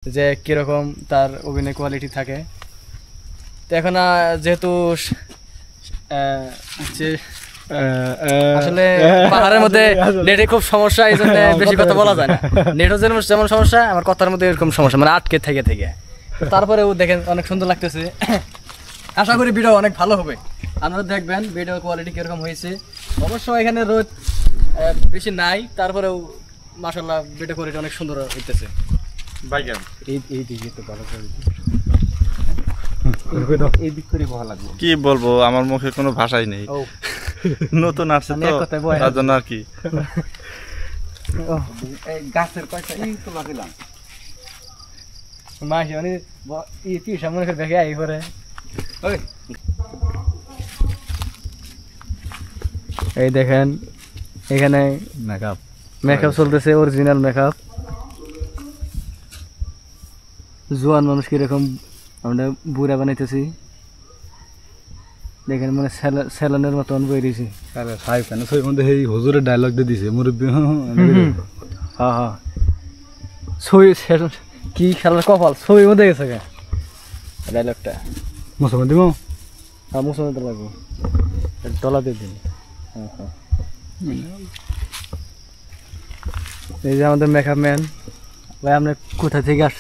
যে কিরকম তার অভিনয় কোয়ালিটি থাকে। তো এখন যেহেতু আসলে পাহাড়ের মধ্যে নেটে খুব সমস্যা, এই জন্য বেশি কথা বলা যায় না। নেটও যেমন সমস্যা, আমার কথার মধ্যে এরকম সমস্যা, মানে আটকে থেকে থেকে। তারপরেও দেখেন অনেক সুন্দর লাগতেছে। আশা করি ভিডিও অনেক ভালো হবে, আপনারা দেখবেন ভিডিও কোয়ালিটি কিরকম হয়েছে। অবশ্য এখানে রোদ বেশি নাই, তারপরেও মাশাআল্লাহ ভিডিও কোয়ালিটি অনেক সুন্দর হইতেছে। কি বলবো, আমার মুখে কোনো ভাষাই নেই। নতুন আসছে তো তার জন্য আর কি। গাছের কয়টা ই তোলা দিলাম মাসি মানে কি সামনে দেখে আই করে। এই দেখেন এখানে মেকআপ চলতেছে, অরিজিনাল মেকআপ। জোয়ান মানুষ কিরকম আমরা বুড়া বানাইতেছি দেখেন, মানে স্যালনের মতন বই দিয়েছি। হুজুরের ডায়লগ দিয়ে দিছে মুরব্বী। হ্যাঁ হ্যাঁ, ছবি কি খেলার কপাল, ছবির মধ্যে গেছে ডায়লগটা। মুসলমান দিব হ্যাঁ, মুসলমান তো লাগবো, ডলা দিয়ে দিন। হ্যাঁ হ্যাঁ, এই যে আমাদের মেকআপ ম্যান ভাই, আপনি কোথা থেকে আসছেন?